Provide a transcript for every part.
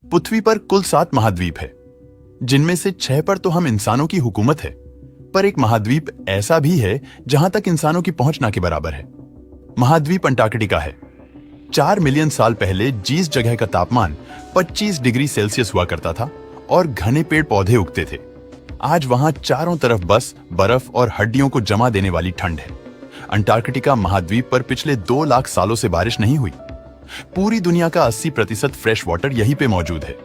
पृथ्वी पर कुल 7 महाद्वीप है, जिनमें से 6 पर तो हम इंसानों की हुकूमत है, पर एक महाद्वीप ऐसा भी है जहां तक इंसानों की पहुंच ना के बराबर है। महाद्वीप अंटार्कटिका है। 4 मिलियन साल पहले जिस जगह का तापमान 25 डिग्री सेल्सियस हुआ करता था और घने पेड़ पौधे उगते थे, आज वहां चारों तरफ बस बर्फ और हड्डियों को जमा देने वाली ठंड है। अंटार्कटिका महाद्वीप पर पिछले 2 लाख सालों से बारिश नहीं हुई। पूरी दुनिया का 80% फ्रेश वाटर यहीं पे मौजूद है।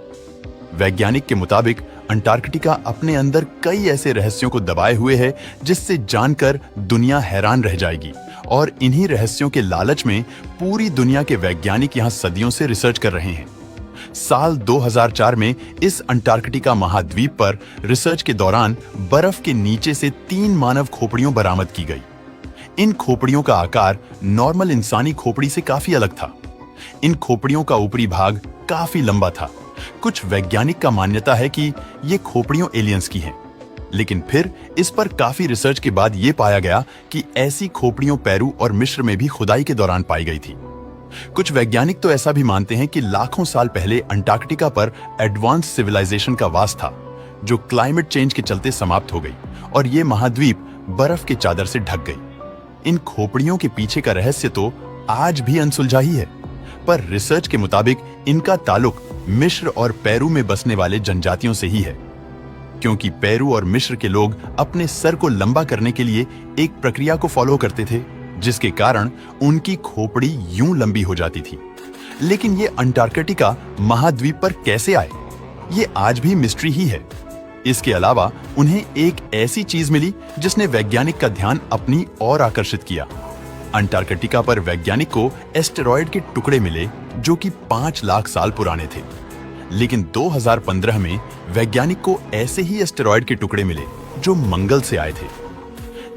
वैज्ञानिक के मुताबिक अंटार्कटिका अपने अंदर कई ऐसे रहस्यों को दबाए हुए है जिससे जानकर दुनिया हैरान रह जाएगी, और इन्हीं रहस्यों के लालच में पूरी दुनिया के वैज्ञानिक यहां सदियों से रिसर्च कर रहे हैं। साल 2004 में इस अंटार्कटिका महाद्वीप पर रिसर्च के दौरान बर्फ के नीचे से 3 मानव खोपड़ियों बरामद की गई। इन खोपड़ियों का आकार नॉर्मल इंसानी खोपड़ी से काफी अलग था। इन खोपड़ियों का ऊपरी भाग काफी लंबा था। कुछ वैज्ञानिक का मान्यता है कि ये खोपड़ियों एलियंस की हैं, लेकिन फिर इस पर काफी रिसर्च के बाद ये पाया गया कि ऐसी खोपड़ियों पेरू और मिस्र में भी खुदाई के दौरान पाई गई थी। कुछ वैज्ञानिक तो ऐसा भी मानते हैं कि लाखों साल पहले अंटार्कटिका पर एडवांस सिविलाइजेशन का वास था, जो क्लाइमेट चेंज के चलते समाप्त हो गई और ये महाद्वीप बर्फ के चादर से ढक गई। इन खोपड़ियों के पीछे का रहस्य तो आज भी अनसुलझा ही है, पर रिसर्च के मुताबिक इनका ताल्लुक मिस्र और पेरू में बसने वाले जनजातियों से ही है, क्योंकि पेरू और मिस्र के लोग अपने सर को लंबा करने के लिए एक प्रक्रिया को फॉलो करते थे, जिसके कारण उनकी खोपड़ी यूं लंबी हो जाती थी। लेकिन ये अंटार्कटिका महाद्वीप पर कैसे आए, ये आज भी मिस्ट्री ही है। इसके अलावा उन्हें एक ऐसी चीज मिली जिसने वैज्ञानिक का ध्यान अपनी ओर आकर्षित किया। अंटार्कटिका पर वैज्ञानिक को एस्टेरॉयड के टुकड़े मिले जो कि 5 लाख साल पुराने थे। लेकिन 2015 में वैज्ञानिक को ऐसे ही एस्टेरॉयड के टुकड़े मिले जो मंगल से आए थे।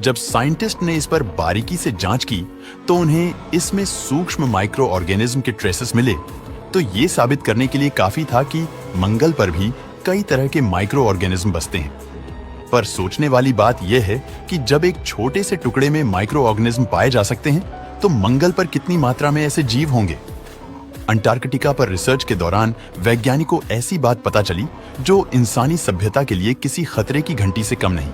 जब साइंटिस्ट ने इस पर बारीकी से जांच की तो उन्हें इसमें सूक्ष्म माइक्रो ऑर्गेनिज्म के ट्रेसेस मिले। तो ये साबित करने के लिए काफी था कि मंगल पर भी कई तरह के माइक्रो ऑर्गेनिज्म बसते हैं। पर सोचने वाली बात यह है कि जब एक छोटे से टुकड़े में माइक्रो ऑर्गेनिज्म पाए जा सकते हैं, तो मंगल पर कितनी मात्रा में ऐसे जीव होंगे। अंटार्कटिका पर रिसर्च के दौरान वैज्ञानिकों को ऐसी बात पता चली जो इंसानी सभ्यता के लिए किसी खतरे की घंटी से कम नहीं।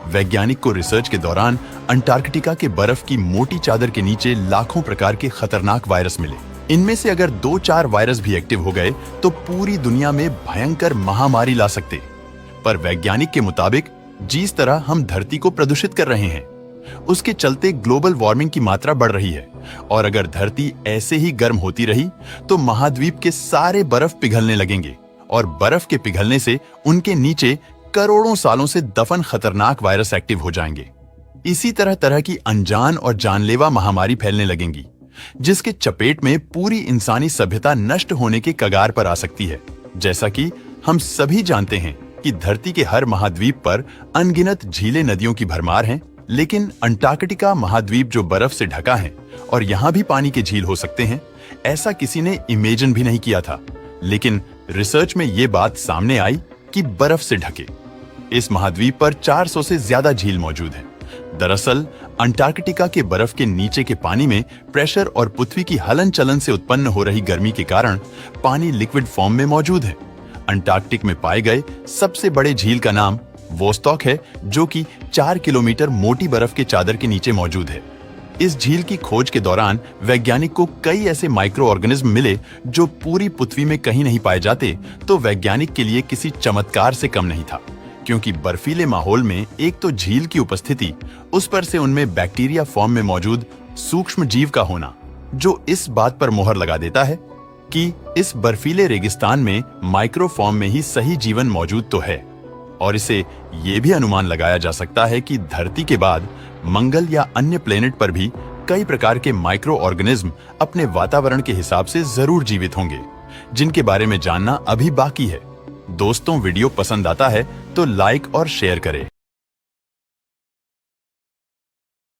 वैज्ञानिक को रिसर्च के दौरान अंटार्कटिका के बर्फ की मोटी चादर के नीचे लाखों प्रकार के खतरनाक वायरस मिले। इनमें से अगर 2-4 वायरस भी एक्टिव हो गए तो पूरी दुनिया में भयंकर महामारी ला सकते। पर वैज्ञानिक के मुताबिक जिस तरह हम धरती को प्रदूषित कर रहे हैं, उसके चलते ग्लोबल वार्मिंग की मात्रा बढ़ रही है, और अगर धरती ऐसे ही गर्म होती रही तो महाद्वीप के सारे बर्फ पिघलने लगेंगे, और बर्फ के पिघलने से उनके नीचे करोड़ों सालों से दफन खतरनाक वायरस एक्टिव हो जाएंगे। इसी तरह की अनजान और जानलेवा महामारी फैलने लगेंगी, जिसके चपेट में पूरी इंसानी सभ्यता नष्ट होने के कगार पर आ सकती है। जैसा कि हम सभी जानते हैं कि धरती के हर महाद्वीप पर अनगिनत झीलें नदियों की भरमार हैं, लेकिन अंटार्कटिका महाद्वीप जो बर्फ से ढका है और यहाँ भी पानी के झील हो सकते हैं, ऐसा किसी ने इमेजिन भी नहीं किया था। लेकिन रिसर्च में ये बात सामने आई कि बर्फ से ढके इस महाद्वीप पर 400 से ज्यादा झील मौजूद हैं। दरअसल अंटार्कटिका के बर्फ के नीचे के पानी में प्रेशर और पृथ्वी की हलन चलन से उत्पन्न हो रही गर्मी के कारण पानी लिक्विड फॉर्म में मौजूद है। अंटार्कटिक में पाए गए सबसे बड़े झील का नाम वोस्टॉक है, जो कि 4 किलोमीटर मोटी बर्फ के चादर के नीचे मौजूद है। इस झील की खोज के दौरान वैज्ञानिक को कई ऐसे माइक्रो ऑर्गेनिज्म मिले जो पूरी पृथ्वी में कहीं नहीं पाए जाते। तो वैज्ञानिक के लिए किसी चमत्कार से कम नहीं था, क्योंकि बर्फीले माहौल में एक तो झील की उपस्थिति, उस पर से उनमें बैक्टीरिया फॉर्म में मौजूद सूक्ष्म जीव का होना, जो इस बात पर मोहर लगा देता है कि इस बर्फीले रेगिस्तान में माइक्रो फॉर्म में ही सही जीवन मौजूद तो है। और इसे ये भी अनुमान लगाया जा सकता है कि धरती के बाद मंगल या अन्य प्लेनेट पर भी कई प्रकार के माइक्रो ऑर्गेनिज्म अपने वातावरण के हिसाब से जरूर जीवित होंगे, जिनके बारे में जानना अभी बाकी है। दोस्तों, वीडियो पसंद आता है तो लाइक और शेयर करें।